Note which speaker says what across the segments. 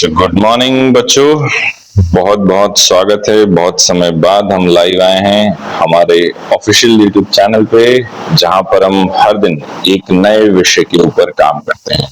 Speaker 1: Good morning बच्चों, बहुत बहुत स्वागत है। बहुत समय बाद हम लाइव आए हैं हमारे ऑफिशियल यूट्यूब चैनल पे, जहां पर हम हर दिन एक नए विषय के ऊपर काम करते हैं।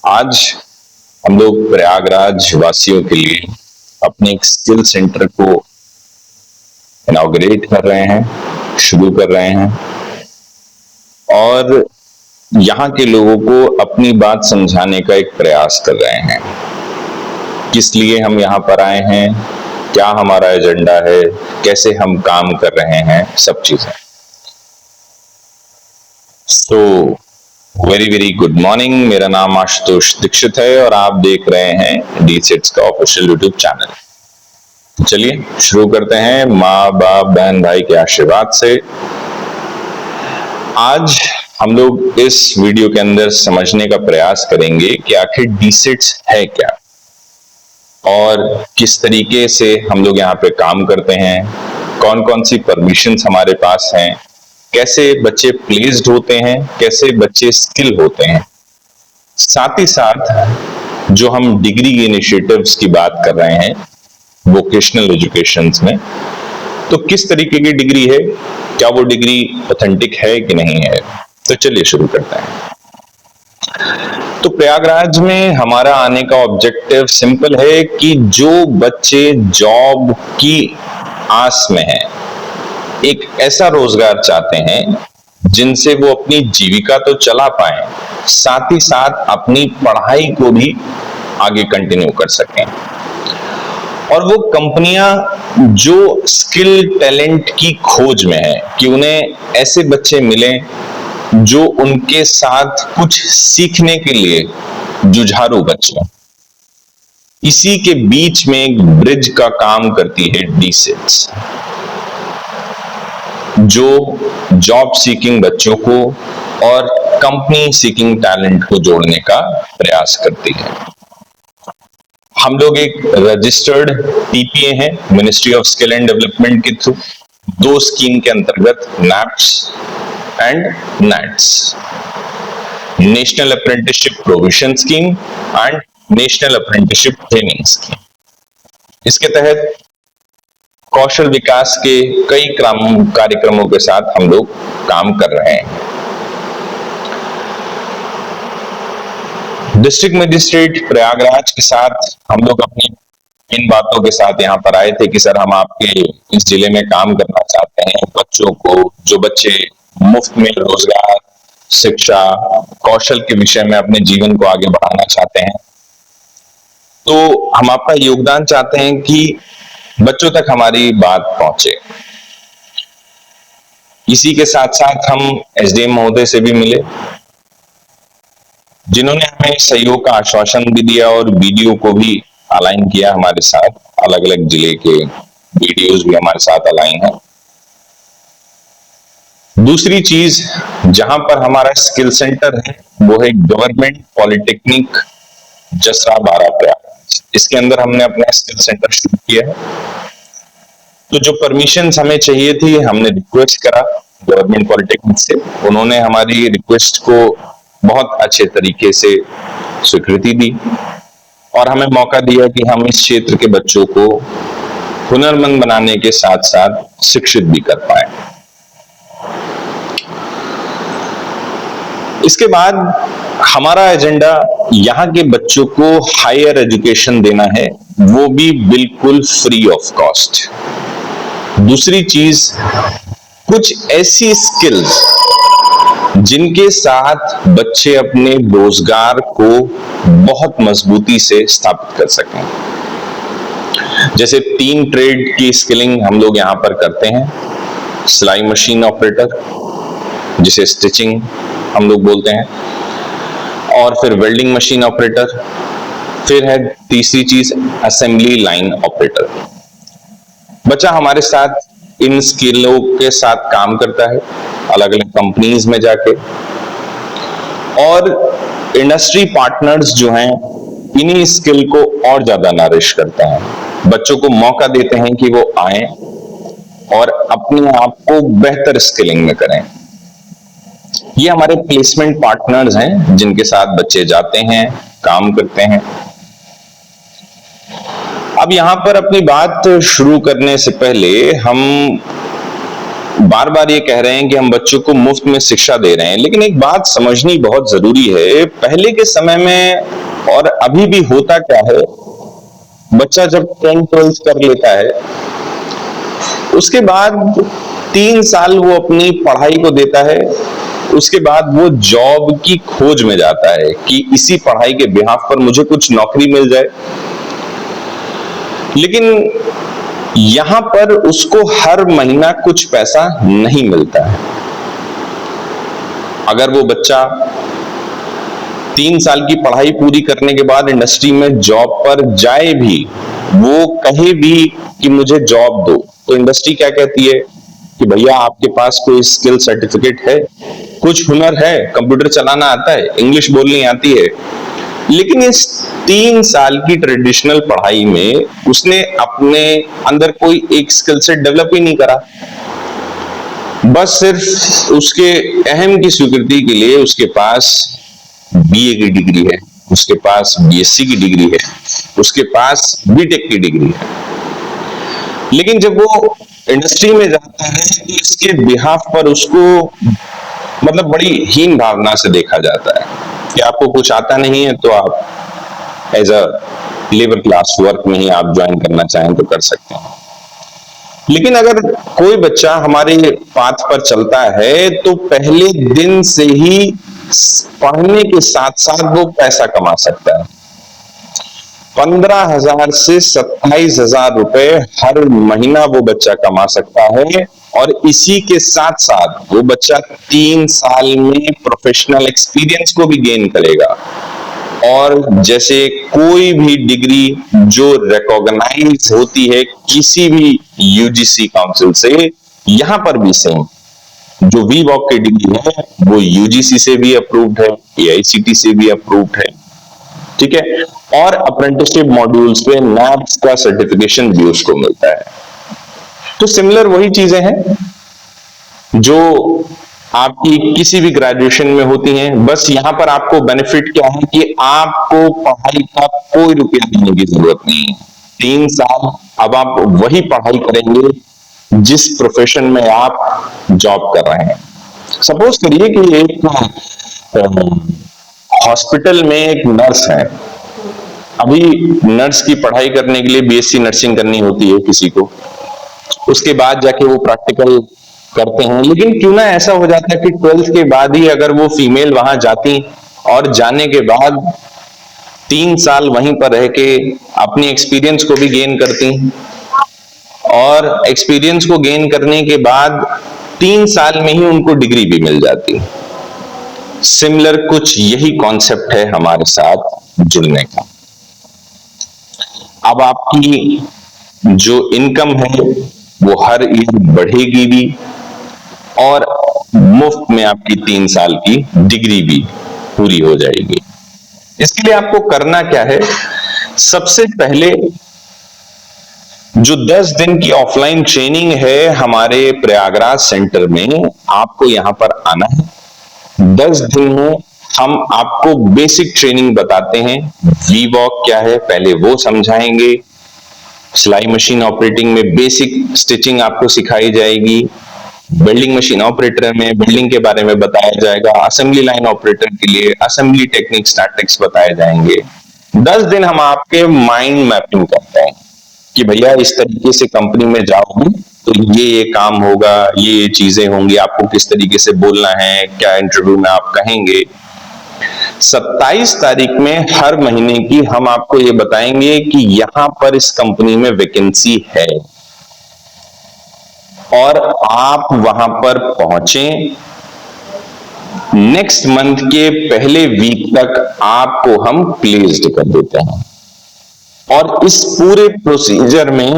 Speaker 1: आज हम लोग प्रयागराज वासियों के लिए अपने एक स्किल सेंटर को इनॉग्रेट कर रहे हैं, शुरू कर रहे हैं और यहाँ के लोगों को अपनी बात समझाने का एक प्रयास कर रहे हैं। किस लिए हम यहाँ पर आए हैं, क्या हमारा एजेंडा है, कैसे हम काम कर रहे हैं, सब चीजें। So very very good morning. मेरा नाम आशुतोष दीक्षित है और आप देख रहे हैं डीसेट्स का ऑफिशियल यूट्यूब चैनल। चलिए शुरू करते हैं माँ बाप बहन भाई के आशीर्वाद से। आज हम लोग इस वीडियो के अंदर समझने का प्रयास करेंगे कि आखिर डीसेट्स है क्या और किस तरीके से हम लोग यहाँ पे काम करते हैं, कौन कौन सी परमिशंस हमारे पास हैं, कैसे बच्चे प्लेस्ड होते हैं, कैसे बच्चे स्किल होते हैं। साथ ही साथ जो हम डिग्री इनिशिएटिव्स की बात कर रहे हैं वोकेशनल एजुकेशन में, तो किस तरीके की डिग्री है, क्या वो डिग्री ऑथेंटिक है कि नहीं है। तो चलिए शुरू करते हैं। तो प्रयागराज में हमारा आने का ऑब्जेक्टिव सिंपल है कि जो बच्चे जॉब की आस में हैं, एक ऐसा रोजगार चाहते हैं जिनसे वो अपनी जीविका तो चला पाए, साथ ही साथ अपनी पढ़ाई को भी आगे कंटिन्यू कर सकें। और वो कंपनियां जो स्किल टैलेंट की खोज में है कि उन्हें ऐसे बच्चे मिले जो उनके साथ कुछ सीखने के लिए जुझारू बच्चे, इसी के बीच में एक ब्रिज का काम करती है डीसेट्स, जो जॉब सीकिंग बच्चों को और कंपनी सीकिंग टैलेंट को जोड़ने का प्रयास करती है। हम लोग एक रजिस्टर्ड टीपीए हैं ministry of skill and development के थ्रू, दो स्कीम के अंतर्गत naps and nits, national apprenticeship provision scheme and national apprenticeship training scheme. इसके तहत कौशल विकास के कई कार्यक्रमों के साथ हम लोग काम कर रहे हैं। डिस्ट्रिक्ट मजिस्ट्रेट प्रयागराज के साथ हम लोग अपनी इन बातों के साथ यहाँ पर आए थे कि सर हम आपके इस जिले में काम करना चाहते हैं, बच्चों को, जो बच्चे मुफ्त में रोजगार, शिक्षा, कौशल के विषय में अपने जीवन को आगे बढ़ाना चाहते हैं, तो हम आपका योगदान चाहते हैं कि बच्चों तक हमारी बात पहुंचे। इसी के साथ साथ हम एसडीएम महोदय से भी मिले, जिन्होंने हमें सहयोग का आश्वासन भी दिया और वीडियो को भी अलाइन किया हमारे साथ। अलग अलग जिले के वीडियोस भी हमारे साथ अलाइन है। दूसरी चीज जहां पर हमारा स्किल सेंटर है वो है गवर्नमेंट पॉलिटेक्निक जसरा बारा प्रयागराज। इसके अंदर हमने अपना स्किल सेंटर शुरू किया है। तो जो परमिशंस हमें चाहिए थी, हमने रिक्वेस्ट करा गवर्नमेंट पॉलिटेक्निक से, उन्होंने हमारी रिक्वेस्ट को बहुत अच्छे तरीके से स्वीकृति दी और हमें मौका दिया कि हम इस क्षेत्र के बच्चों को हुनरमंद बनाने के साथ साथ शिक्षित भी कर पाए। इसके बाद हमारा एजेंडा यहाँ के बच्चों को हायर एजुकेशन देना है, वो भी बिल्कुल फ्री ऑफ कॉस्ट। दूसरी चीज, कुछ ऐसी स्किल्स जिनके साथ बच्चे अपने रोजगार को बहुत मजबूती से स्थापित कर सकें। जैसे 3 ट्रेड की स्किलिंग हम लोग यहाँ पर करते हैं। सिलाई मशीन ऑपरेटर, जिसे स्टिचिंग हम लोग बोलते हैं, और फिर वेल्डिंग मशीन ऑपरेटर, फिर है तीसरी चीज असेंबली लाइन ऑपरेटर। बच्चा हमारे साथ इन स्किलों के साथ काम करता है अलग अलग कंपनीज में जाके, और इंडस्ट्री पार्टनर्स जो हैं इन्हीं स्किल को और ज्यादा नरिश करते हैं। बच्चों को मौका देते हैं कि वो आए और अपने आप को बेहतर स्किलिंग में करें। ये हमारे प्लेसमेंट पार्टनर्स हैं जिनके साथ बच्चे जाते हैं, काम करते हैं। अब यहां पर अपनी बात शुरू करने से पहले हम बार बार ये कह रहे हैं कि हम बच्चों को मुफ्त में शिक्षा दे रहे हैं, लेकिन एक बात समझनी बहुत जरूरी है। पहले के समय में और अभी भी होता क्या है, बच्चा जब 10th-12th कर लेता है उसके बाद 3 साल वो अपनी पढ़ाई को देता है, उसके बाद वो जॉब की खोज में जाता है कि इसी पढ़ाई के बिहाफ पर मुझे कुछ नौकरी मिल जाए। लेकिन यहां पर उसको हर महीना कुछ पैसा नहीं मिलता है। अगर वो बच्चा 3 साल की पढ़ाई पूरी करने के बाद इंडस्ट्री में जॉब पर जाए भी, वो कहे भी कि मुझे जॉब दो, तो इंडस्ट्री क्या कहती है कि भैया आपके पास कोई स्किल सर्टिफिकेट है, कुछ हुनर है, कंप्यूटर चलाना आता है, इंग्लिश बोलनी आती है। लेकिन इस 3 साल की ट्रेडिशनल पढ़ाई में उसने अपने अंदर कोई एक स्किल सेट डेवलप ही नहीं करा। बस सिर्फ उसके अहम की स्वीकृति के लिए उसके पास बीए की डिग्री है, उसके पास बीएससी की डिग्री है, उसके पास बीटेक की डिग्री है। लेकिन जब वो इंडस्ट्री में जाता है तो इसके बिहाफ पर उसको मतलब बड़ी हीन भावना से देखा जाता है कि आपको कुछ आता नहीं है तो आप as a labour class work में ही आप ज्वाइन करना चाहें तो कर सकते हैं। लेकिन अगर कोई बच्चा हमारे पाथ पर चलता है तो पहले दिन से ही पढ़ने के साथ साथ वो पैसा कमा सकता है। 15,000 से 27,000 रुपए हर महीना वो बच्चा कमा सकता है, और इसी के साथ साथ वो बच्चा 3 साल में प्रोफेशनल एक्सपीरियंस को भी गेन करेगा। और जैसे कोई भी डिग्री जो रिकॉग्नाइज होती है किसी भी यूजीसी काउंसिल से, यहां पर भी सेम जो वीवॉक की डिग्री है वो यूजीसी से भी अप्रूव्ड है, एआईसीटी से भी अप्रूव्ड है, ठीक है। और अप्रेंटिसशिप मॉड्यूल्स पे नैप्स का सर्टिफिकेशन भी उसको मिलता है। तो सिमिलर वही चीजें हैं जो आपकी किसी भी ग्रेजुएशन में होती हैं। बस यहां पर आपको बेनिफिट क्या है कि आपको पढ़ाई का कोई रुपया देने की जरूरत नहीं है। 3 साल अब आप वही पढ़ाई करेंगे जिस प्रोफेशन में आप जॉब कर रहे हैं। सपोज करिए कि एक हॉस्पिटल में एक नर्स है। अभी नर्स की पढ़ाई करने के लिए बीएससी नर्सिंग करनी होती है किसी को, उसके बाद जाके वो प्रैक्टिकल करते हैं। लेकिन क्यों ना ऐसा हो जाता है कि 12th के बाद ही अगर वो फीमेल वहां जाती और जाने के बाद 3 साल वहीं पर रह के अपनी एक्सपीरियंस को भी गेन करती, और एक्सपीरियंस को गेन करने के बाद 3 साल में ही उनको डिग्री भी मिल जाती। सिमिलर कुछ यही कॉन्सेप्ट है हमारे साथ जुड़ने का। अब आपकी जो इनकम है वो हर ईयर बढ़ेगी भी, और मुफ्त में आपकी 3 साल की डिग्री भी पूरी हो जाएगी। इसके लिए आपको करना क्या है, सबसे पहले जो 10 दिन की ऑफलाइन ट्रेनिंग है हमारे प्रयागराज सेंटर में, आपको यहां पर आना है। 10 दिन में हम आपको बेसिक ट्रेनिंग बताते हैं। वीवॉक क्या है पहले वो समझाएंगे, सिलाई मशीन ऑपरेटिंग में बेसिक स्टिचिंग आपको सिखाई जाएगी, बिल्डिंग मशीन ऑपरेटर में बिल्डिंग के बारे में बताया जाएगा, असेंबली लाइन ऑपरेटर के लिए असेंबली टेक्निक स्टैटिक्स बताए जाएंगे। 10 दिन हम आपके माइंड मैपिंग करते हैं कि भैया इस तरीके से कंपनी में जाओगे तो ये काम होगा, ये चीजें होंगी, आपको किस तरीके से बोलना है, क्या इंटरव्यू में आप कहेंगे। 27 तारीख में हर महीने की हम आपको ये बताएंगे कि यहां पर इस कंपनी में वैकेंसी है, और आप वहां पर पहुंचें। नेक्स्ट मंथ के पहले वीक तक आपको हम प्लेस्ड कर देते हैं, और इस पूरे प्रोसीजर में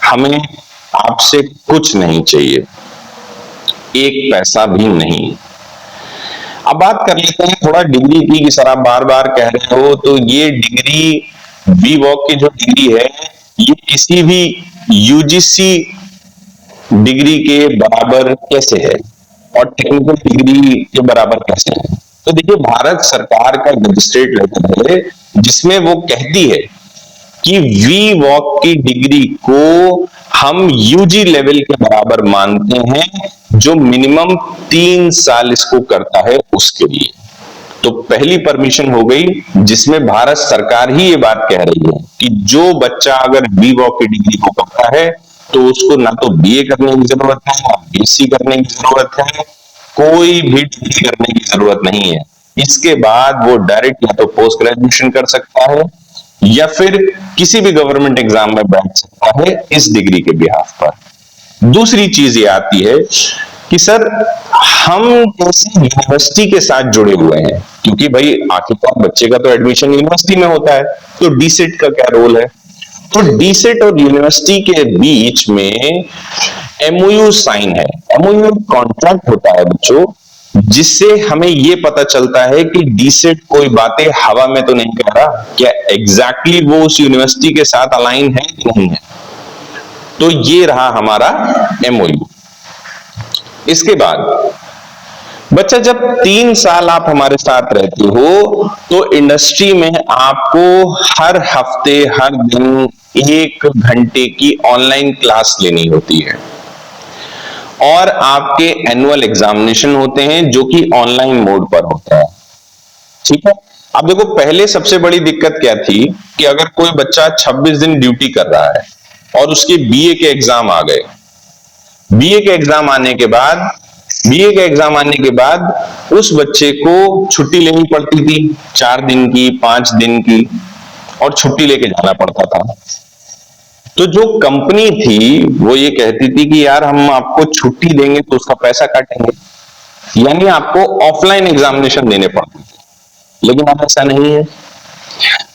Speaker 1: हमें आपसे कुछ नहीं चाहिए, एक पैसा भी नहीं। अब बात कर लेते हैं थोड़ा डिग्री की, कि सर आप बार बार कह रहे हो, तो ये डिग्री वीवॉक की जो डिग्री है ये किसी भी यूजीसी डिग्री के बराबर कैसे है, और टेक्निकल डिग्री के बराबर कैसे है। तो देखिए, भारत सरकार का रजिस्ट्रेट लेटर है जिसमें वो कहती है कि वी वॉक की डिग्री को हम यूजी लेवल के बराबर मानते हैं, जो मिनिमम 3 साल इसको करता है उसके लिए। तो पहली परमिशन हो गई जिसमें भारत सरकार ही ये बात कह रही है कि जो बच्चा अगर वी वॉक की डिग्री को करता है तो उसको ना तो बीए करने की जरूरत है, ना बीएससी करने की जरूरत है, कोई भी डिग्री करने की जरूरत नहीं है। इसके बाद वो डायरेक्ट या तो पोस्ट ग्रेजुएशन कर सकता है या फिर किसी भी गवर्नमेंट एग्जाम में बैठ सकता है इस डिग्री के बिहाफ पर। दूसरी चीज ये आती है कि सर हम कैसे यूनिवर्सिटी के साथ जुड़े हुए हैं, क्योंकि भाई आखिरकार बच्चे का तो एडमिशन यूनिवर्सिटी में होता है, तो डीसेट का क्या रोल है। तो डीसेट और यूनिवर्सिटी के बीच में एमओयू साइन है। एमओयू कॉन्ट्रैक्ट होता है बच्चों, जिससे हमें यह पता चलता है कि डीसेट कोई बातें हवा में तो नहीं कह रहा, क्या एग्जैक्टली वो उस यूनिवर्सिटी के साथ अलाइन है कि नहीं है। तो ये रहा हमारा एमओयू। इसके बाद बच्चा जब 3 साल आप हमारे साथ रहते हो तो इंडस्ट्री में आपको हर हफ्ते हर दिन 1 घंटे की ऑनलाइन क्लास लेनी होती है और आपके एनुअल एग्जामिनेशन होते हैं जो कि ऑनलाइन मोड पर होता है। ठीक है। अब देखो पहले सबसे बड़ी दिक्कत क्या थी कि अगर कोई बच्चा 26 दिन ड्यूटी कर रहा है और उसके बीए के एग्जाम आ गए, बीए के एग्जाम आने के बाद उस बच्चे को छुट्टी लेनी पड़ती थी 4 दिन की, 5 दिन की, और छुट्टी लेके जाना पड़ता था। तो जो कंपनी थी वो ये कहती थी कि यार हम आपको छुट्टी देंगे तो उसका पैसा काटेंगे, यानी आपको ऑफलाइन एग्जामिनेशन देने पड़ते थे। लेकिन अब ऐसा नहीं है।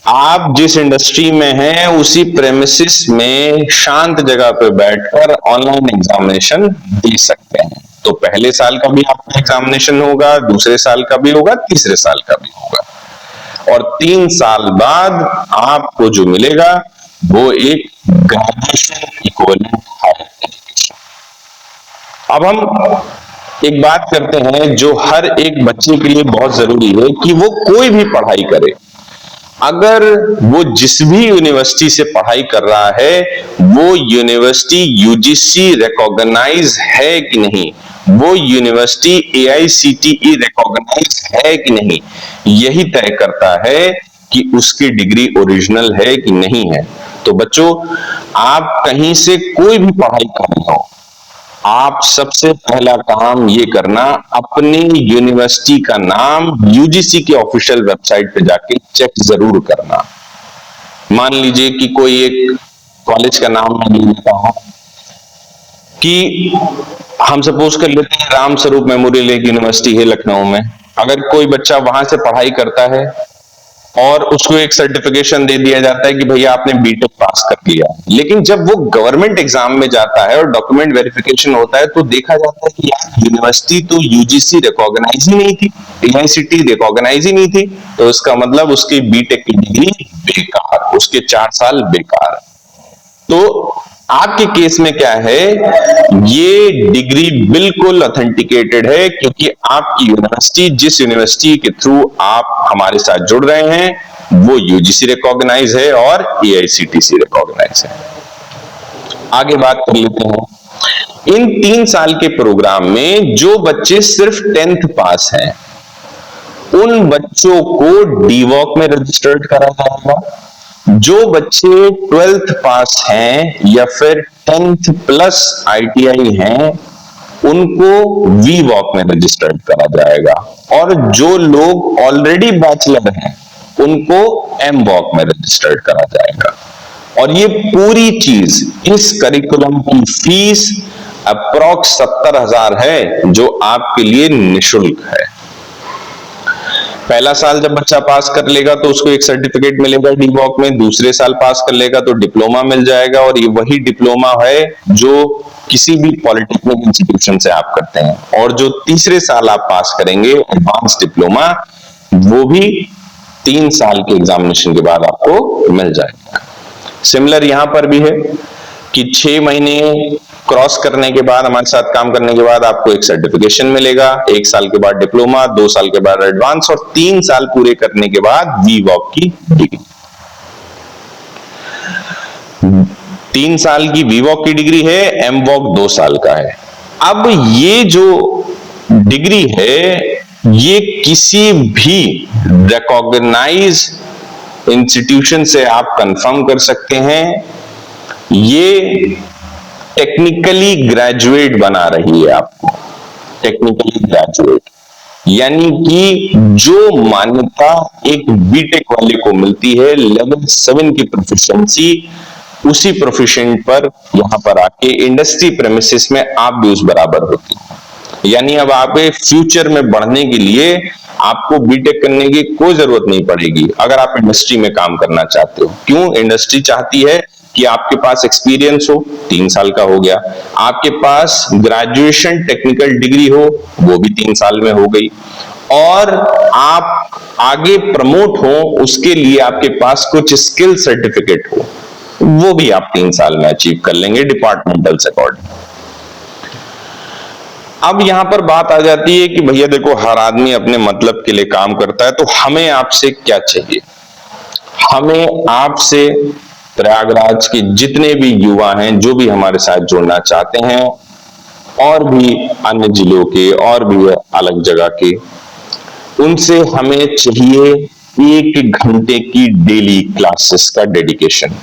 Speaker 1: आप जिस इंडस्ट्री में हैं उसी प्रेमिसिस में शांत जगह पे बैठकर ऑनलाइन एग्जामिनेशन दे सकते हैं। तो पहले साल का भी आपका एग्जामिनेशन होगा, दूसरे साल का भी होगा, तीसरे साल का भी होगा, और 3 साल बाद आपको जो मिलेगा वो एक ग्रेजुएशन इक्विवेलेंट हायर एजुकेशन। अब हम एक बात करते हैं जो हर एक बच्चे के लिए बहुत जरूरी है कि वो कोई भी पढ़ाई करे, अगर वो जिस भी यूनिवर्सिटी से पढ़ाई कर रहा है वो यूनिवर्सिटी यूजीसी रिकॉग्नाइज है कि नहीं, वो यूनिवर्सिटी एआईसीटीई रिकॉग्नाइज है कि नहीं, यही तय करता है कि उसकी डिग्री ओरिजिनल है कि नहीं है। तो बच्चों, आप कहीं से कोई भी पढ़ाई कर रहे हो, आप सबसे पहला काम ये करना, अपनी यूनिवर्सिटी का नाम यूजीसी के ऑफिशियल वेबसाइट पे जाके चेक जरूर करना। मान लीजिए कि कोई एक कॉलेज का नाम मैं ले लेता हूं कि हम सपोज कर लेते हैं राम स्वरूप मेमोरियल एक यूनिवर्सिटी है लखनऊ में। अगर कोई बच्चा वहां से पढ़ाई करता है और उसको एक सर्टिफिकेशन दे दिया जाता है कि भैया आपने बीटेक पास कर लिया, लेकिन जब वो गवर्नमेंट एग्जाम में जाता है और डॉक्यूमेंट वेरिफिकेशन होता है तो देखा जाता है कि यार यूनिवर्सिटी तो यूजीसी रिकॉग्नाइज ही नहीं थी, एआईसीटी रिकॉग्नाइज ही नहीं थी, तो इसका मतलब उसकी बीटेक की डिग्री बेकार, उसके 4 साल बेकार। तो आपके केस में क्या है, ये डिग्री बिल्कुल ऑथेंटिकेटेड है क्योंकि आपकी यूनिवर्सिटी, जिस यूनिवर्सिटी के थ्रू आप हमारे साथ जुड़ रहे हैं, वो यूजीसी रिकॉग्नाइज है और एआईसीटीई रिकॉग्नाइज है। आगे बात कर लेते हैं। इन 3 साल के प्रोग्राम में जो बच्चे सिर्फ 10th पास हैं, उन बच्चों को डीवॉक में रजिस्टर्ड करा जाएगा। जो बच्चे 12th पास हैं या फिर 10th प्लस आईटीआई हैं, उनको वी वॉक में रजिस्टर्ड करा जाएगा, और जो लोग ऑलरेडी बैचलर हैं उनको एम वॉक में रजिस्टर्ड करा जाएगा। और ये पूरी चीज, इस करिकुलम की फीस अप्रॉक्स 70,000 है जो आपके लिए निःशुल्क है। पहला साल जब बच्चा पास कर लेगा तो उसको एक सर्टिफिकेट मिलेगा डीवॉक में, दूसरे साल पास कर लेगा तो डिप्लोमा मिल जाएगा, और ये वही डिप्लोमा है जो किसी भी पॉलिटेक्निक इंस्टीट्यूशन से आप करते हैं, और जो तीसरे साल आप पास करेंगे एडवांस डिप्लोमा, वो भी 3 साल के एग्जामिनेशन के बाद आपको मिल जाएगा। सिमिलर यहां पर भी है कि 6 महीने क्रॉस करने के बाद, हमारे साथ काम करने के बाद आपको एक सर्टिफिकेशन मिलेगा, 1 साल के बाद डिप्लोमा, 2 साल के बाद एडवांस, और 3 साल पूरे करने के बाद वी वॉक की डिग्री। 3 साल की वीवॉक की डिग्री है, एमवॉक 2 साल का है। अब ये जो डिग्री है ये किसी भी रिकॉग्नाइज इंस्टीट्यूशन से आप कंफर्म कर सकते हैं, ये टेक्निकली ग्रेजुएट बना रही है आपको, टेक्निकली ग्रेजुएट, यानी कि जो मान्यता एक बीटेक वाले को मिलती है लेवल 7 की प्रोफिशिएंसी, उसी प्रोफिशिएंट पर यहां पर आके इंडस्ट्री प्रेमिसेस में आप भी उस बराबर होती है। यानी अब आप फ्यूचर में बढ़ने के लिए आपको बीटेक करने की कोई जरूरत नहीं पड़ेगी अगर आप इंडस्ट्री में काम करना चाहते हो। क्यों? इंडस्ट्री चाहती है कि आपके पास एक्सपीरियंस हो, 3 साल का हो गया, आपके पास ग्रेजुएशन टेक्निकल डिग्री हो, वो भी 3 साल में हो गई, और आप आगे प्रमोट हो उसके लिए आपके पास कुछ स्किल सर्टिफिकेट हो, वो भी आप 3 साल में अचीव कर लेंगे डिपार्टमेंटल से अकॉर्डिंग। अब यहां पर बात आ जाती है कि भैया देखो, हर आदमी अपने मतलब के लिए काम करता है, तो हमें आपसे क्या चाहिए? हमें आपसे, प्रयागराज के जितने भी युवा हैं जो भी हमारे साथ जुड़ना चाहते हैं, और भी अन्य जिलों के और भी अलग जगह के, उनसे हमें चाहिए 1 घंटे की डेली क्लासेस का डेडिकेशन।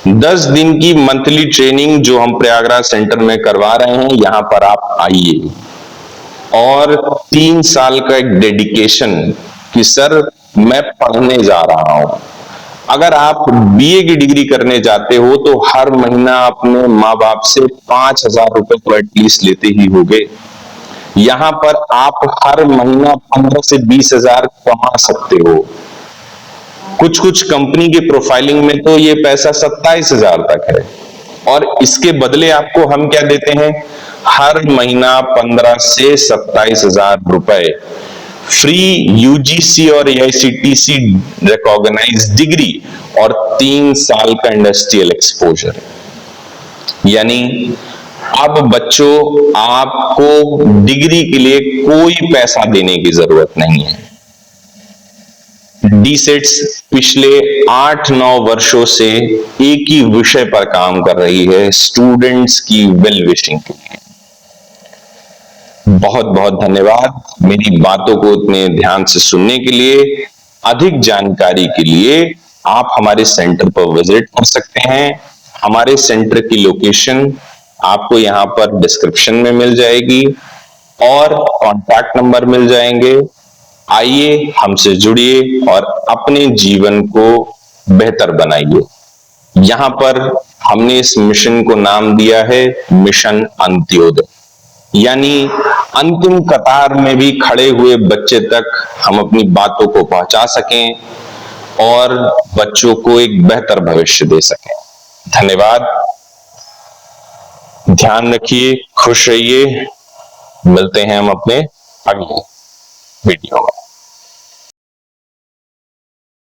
Speaker 1: 10 दिन की मंथली ट्रेनिंग जो हम प्रयागराज सेंटर में करवा रहे हैं, यहां पर आप आइए, और 3 साल का एक डेडिकेशन कि सर मैं पढ़ने जा रहा हूं। अगर आप बीए की डिग्री करने जाते हो तो हर महीना अपने माँ बाप से 5,000 रुपए तो एटलीस्ट लेते ही होगे। यहां पर आप हर महीना 15 से 20,000 कमा सकते हो। कुछ कुछ कंपनी के प्रोफाइलिंग में तो ये पैसा 27,000 तक है, और इसके बदले आपको हम क्या देते हैं? हर महीना 15 से 27,000 रुपए फ्री यूजीसी और एआईसीटीसी रिकॉग्नाइज डिग्री और 3 साल का इंडस्ट्रियल एक्सपोजर। यानी अब बच्चों, आपको डिग्री के लिए कोई पैसा देने की जरूरत नहीं है। डीसेट्स पिछले 8-9 वर्षों से एक ही विषय पर काम कर रही है, स्टूडेंट्स की वेल विशिंग के लिए। बहुत बहुत धन्यवाद मेरी बातों को इतने ध्यान से सुनने के लिए। अधिक जानकारी के लिए आप हमारे सेंटर पर विजिट कर सकते हैं। हमारे सेंटर की लोकेशन आपको यहां पर डिस्क्रिप्शन में मिल जाएगी, और कॉन्टैक्ट नंबर मिल जाएंगे। आइए, हमसे जुड़िए और अपने जीवन को बेहतर बनाइए। यहां पर हमने इस मिशन को नाम दिया है मिशन अंत्योदय, यानी अंतिम कतार में भी खड़े हुए बच्चे तक हम अपनी बातों को पहुंचा सकें और बच्चों को एक बेहतर भविष्य दे सकें। धन्यवाद, ध्यान रखिए, खुश रहिए। मिलते हैं हम अपने अगले वीडियो में।